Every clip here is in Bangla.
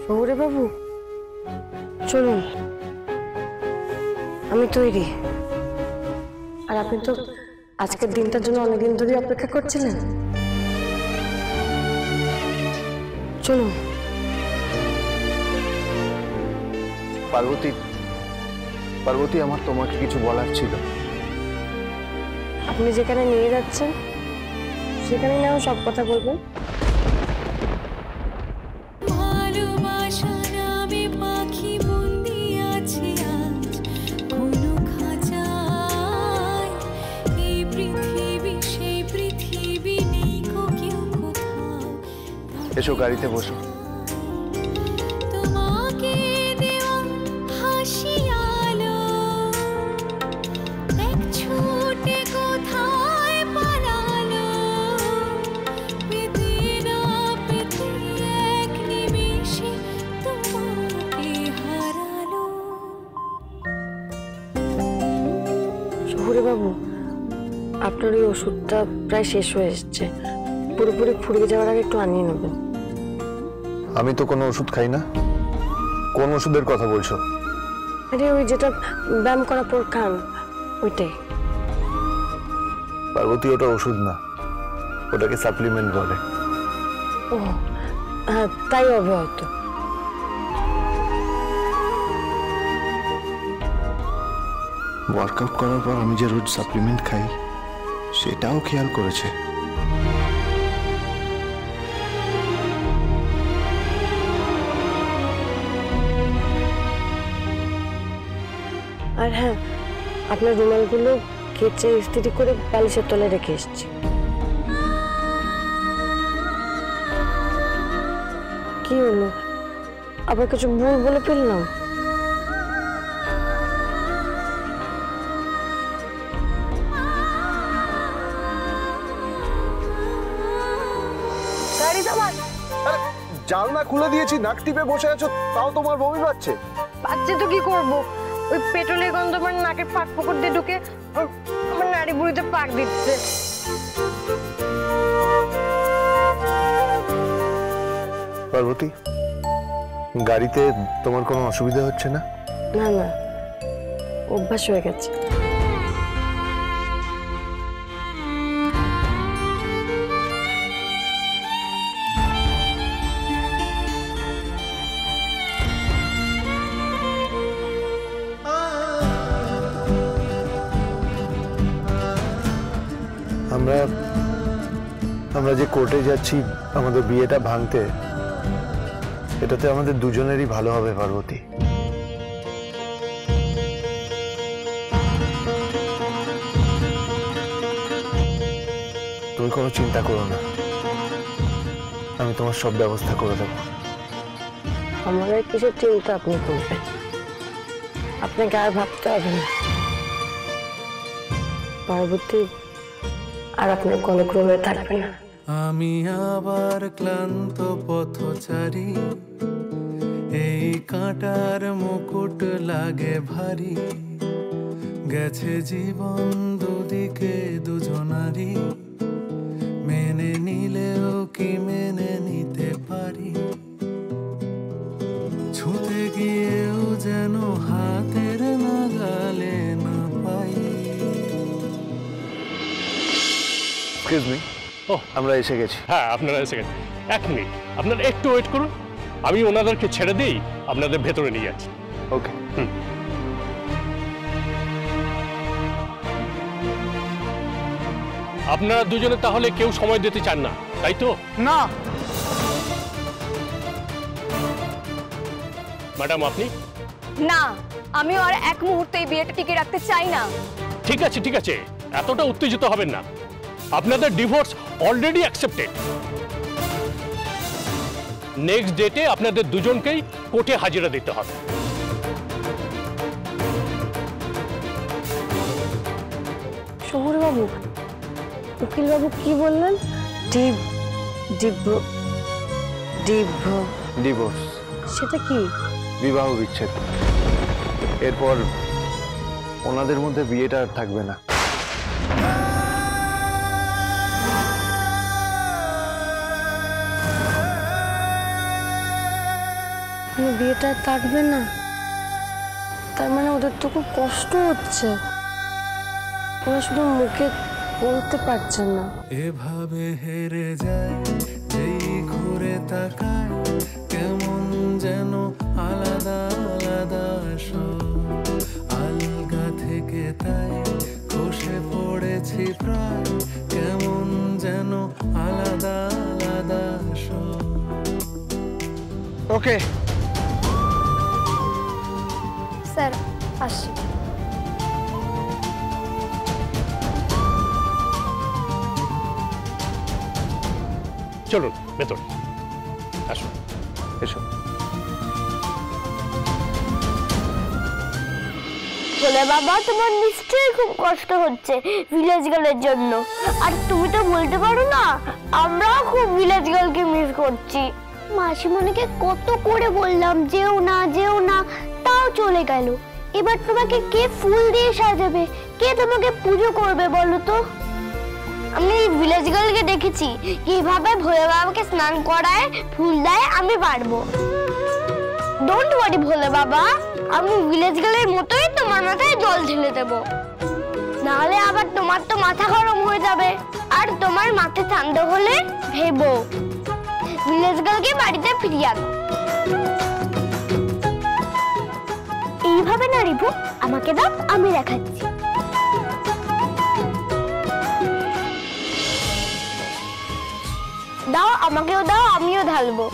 শহুরে বাবু চলুন, আমি তৈরি। আর আপনি তো আজকের দিনটার জন্য অনেকদিন ধরে অপেক্ষা করছিলেন। চলুন। পার্বতী, পার্বতী, আমার তোমাকে কিছু বলার ছিল। আপনি যেখানে নিয়ে যাচ্ছেন সেখানে না সব কথা বলবেন। এসো, গাড়িতে বসো। বাবু, আপনার ওই ওষুধটা প্রায় শেষ হয়ে এসছে, পুরোপুরি ফুরিয়ে যাওয়ার আগে একটু আনিয়ে নেবেন। আমি তো কোনো ওষুধ খাই না। কোন ওষুধের কথা বলছো? আরে ওই যেটা ব্যায়াম করার পর খান, ওইটাই। পার্বতী, ওটা ওষুধ না, ওটাকে সাপ্লিমেন্ট বলে। ও হ্যাঁ, তাই হবে হয়তো। ওয়ার্কআউট করার পর আমি যে রোজ সাপ্লিমেন্ট খাই সেটাও খেয়াল করেছে। আর হ্যাঁ, আপনার রুমালগুলো কেচে ইস্ত্রি করে বালিশের তলায় রেখে এসেছি। কি হলো, আবার কিছু ভুল বলে ফেললাম? জানলা খুলে দিয়েছি, নাক টিপে বসে আছো, তাও তোমার বমি পাচ্ছে? পাচ্ছে তো কি করবো, ওই পেট্রোলের গন্ধ আমার নাকের ফাঁক ফোকর দিয়ে ঢুকে আমার নাড়ি বুড়িতে পাক দিচ্ছে। পার্বতী, গাড়িতে তোমার কোনো অসুবিধা হচ্ছে না? না না, অভ্যাস হয়ে গেছে। আমরা যে কোর্টে যাচ্ছি আমাদের বিয়েটা ভাঙতে, এটাতে আমাদের দুজনেরই ভালো হবে পার্বতী। তুমি কোনো চিন্তা করো না, আমি তোমার সব ব্যবস্থা করে দেবো। আমার আর কিছু চিন্তা আপনি করবেন, আপনাকে আর ভাবতে হবে না। পার্বতী আর আপনার গলক্রমে থাকবে না। আমি আবার ক্লান্ত পথচারী, এই কাঁটার মুকুট লাগে ভারী, গেছে জীবন দুদিকে দুজনারই, মেনে নিলেও কি মেনে নিতে পারি, ছুঁতে গিয়েও যেন হাতের নাগালে না পাই। এক্সকিউজ মি, আমরা এসে গেছি। হ্যাঁ, আপনারা এসে গেছেন। এক মিনিট, আপনারা একটু ওয়েট করুন, আমি ওনাদেরকে ছেড়ে দিই, আপনাদের ভেতরে নিয়ে যাচ্ছি। ওকে। আপনারা দুজনে তাহলে কেউ সময় দিতে চান না, তাই তো? না ম্যাডাম, আপনি? না, আমি আর এক মুহূর্তে এই বিয়েটা টিকে রাখতে চাই না। ঠিক আছে ঠিক আছে, এতটা উত্তেজিত হবেন না। আপনাদের ডিভোর্স অলরেডি অ্যাকসেপ্টেড। নেক্সট ডেটে আপনাদের দুজনকেই কোর্টে হাজিরা দিতে হবে। শহুরে বাবু, উকিল বাবু কি বললেন? ডিভোর্স, সেটা কি? বিবাহ বিচ্ছেদ। এরপর ওনাদের মধ্যে বিয়েটা আর থাকবে না। বিয়েটা থাকবে না, তার মানে ওদের তো খুব কষ্ট হচ্ছে, ওরা শুধু মুখে বলতে পারছে না। এভাবে হেরে যায় যেই ঘুরে তাকায়, কেমন যেন আলাদা আলাদা সব, আলগা থেকে তাই খসে পড়েছি প্রায়, কেমন যেন আলাদা আলাদা সব। ওকে স্যার আসি। চলুন ভেতরে আসুন। এসো। বলে বাবা, তোমার নিশ্চয়ই খুব কষ্ট হচ্ছে ভিলেজ গার্লের জন্য। আর তুমি তো বলতে পারো না, আমরাও খুব ভিলেজ গার্লকে মিস করছি। মাসিমণিকে কত করে বললাম যেও না যেও না, তাও চলে গেল। এবার তোমাকে কে ফুল দিয়ে সাজাবে, কে তোমাকে পুজো করবে বলো তো? আমি ভিলেজ গার্লকে দেখেছি কিভাবে ভোলে বাবাকে স্নান করায়, ফুল দেয়, আমি পারবো। ডোন্ট ওয়ারি ভোলে বাবা, আমি ভিলেজ গার্লের মতোই তোমার মাথায় জল ঢেলে দেব। নাহলে আবার তোমার তো মাথা গরম হয়ে যাবে, আর তোমার মাথা ঠান্ডা হলে ভেবো ভিলেজ গার্লকে বাড়িতে ফিরিয়ে আনো। এইভাবে না রিভু, আমাকে দাও, আমি দেখাচ্ছি। দাও, আমাকেও দাও, আমিও ঢালবো।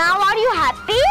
Now are you happy?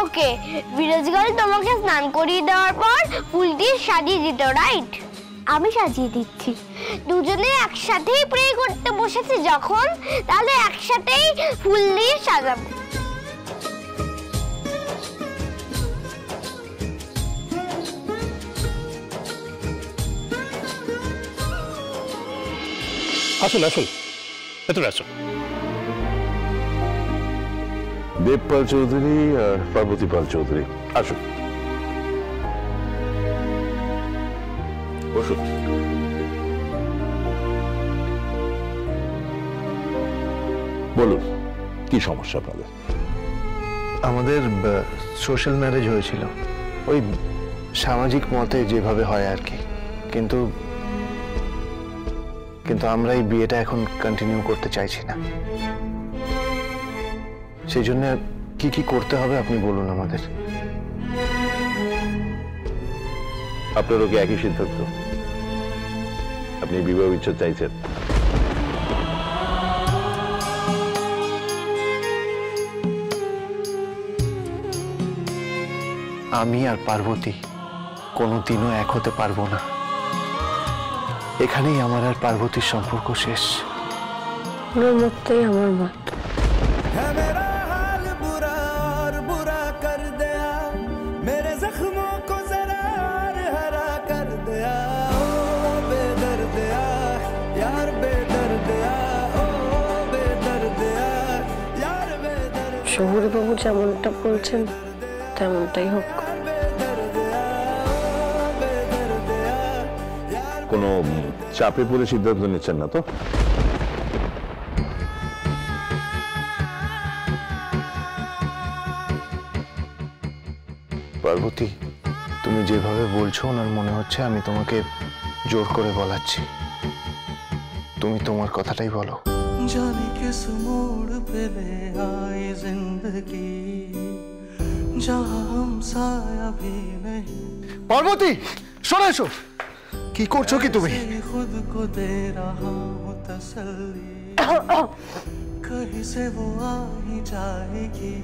Okay, village girl তোমাকে স্নান করিয়ে দেওয়ার পর ফুল দিয়ে সাজিয়ে দিত, রাইট? আমি সাজিয়ে দিচ্ছি। দুজনে একসাথেই প্রে করতে বসেছে যখন, তাহলে একসাথেই ফুল দিয়ে সাজাবো। আসুন আসুন, ভেতরে আসুন। দেবপাল চৌধুরী আর পার্বতী পাল চৌধুরী, আসুন বসুন। বলুন, কি সমস্যা আপনাদের? আমাদের সোশ্যাল ম্যারেজ হয়েছিল, ওই সামাজিক মতে যেভাবে হয় আর কি, কিন্তু কিন্তু আমরা এই বিয়েটা এখন কন্টিনিউ করতে চাইছি না। সেই জন্য কি কি করতে হবে আপনি বলুন আমাদের। আপনারও কি একই সিদ্ধান্ত? আপনি বিবাহ বিচ্ছেদ চাইছেন? আমি আর পার্বতী কোনোদিনও এক হতে পারবো না। এখানেই আমার আর পার্বতীর সম্পর্ক শেষ। ওনার মতটাই আমার মত। है मेरा हाल बुरा और बुरा कर दिया, मेरे जख्मों को जरा और हरा कर दिया। ओ बेदर्दिया यार, बेदर्दिया, ओ बेदर्दिया यार, बेदर्दिया, শহুরেবাবু যেমনটা বলছেন তেমনটাই হোক। बेदर्दिया, ओ बेदर्दिया यार। কোনো চাপে পড়ে সিদ্ধান্ত নিচ্ছেন না তো? পার্বতী, তুমি যেভাবে বলছো ওনার মনে হচ্ছে আমি তোমাকে জোর করে বলাচ্ছি। তুমি তোমার কথাটাই বলো। जाने किस मोड़ पे ले आई जिंदगी, जहाँ हम साया भी नहीं। পার্বতী, শোনো এসো। কি করছো কি তুমি? खुद को दे रहा हूँ तसल्ली, कहीं से वो आ ही जाएगी।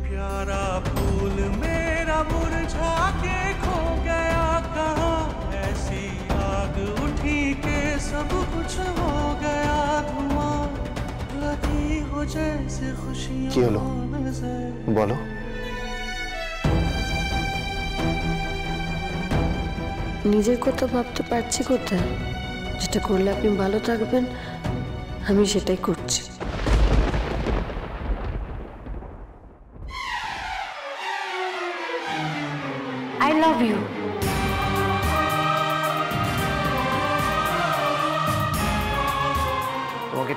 प्यारा फूल मेरा मुरझा के खो गया कहाँ, ऐसी आग उठी के सब कुछ हो गया धुआं, लगी हो जैसे खुशियाँ কি হলো বলো। নিজের কথা ভাবতে পারছি কোথায়? যেটা করলে আপনি ভালো থাকবেন আমি সেটাই করছি। I love you.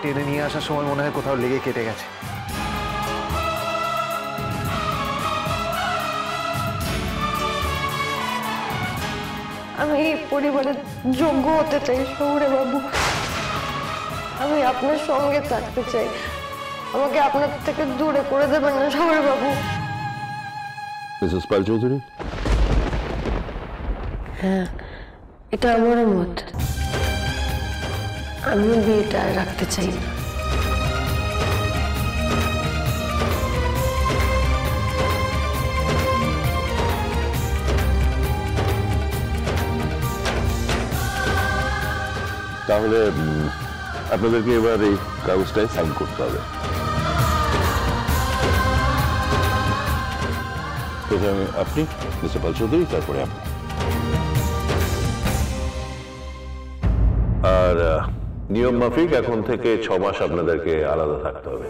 টেনে নিয়ে আসার সময় মনে হয় কোথাও লেগে কেটে গেছে। আমি এই পরিবারের যোগ্য হতে চাই শহুরে বাবু। আমি আপনার সঙ্গে থাকতে চাই। আমাকে আপনার থেকে দূরে করে দেবেন না শহুরে বাবু। মিসেস পাল চৌধুরী, হ্যাঁ, এটা আমারও মত। আমিও বিয়েটা আর রাখতে চাই না। তাহলে আপনাদেরকে এবার এই কাগজটায় সাইন করতে হবে। প্রথমে আপনি, মিস্টার পাল চৌধুরী, তারপরে আপনি। আর নিয়ম মাফিক এখন থেকে 6 মাস আপনাদেরকে আলাদা থাকতে হবে।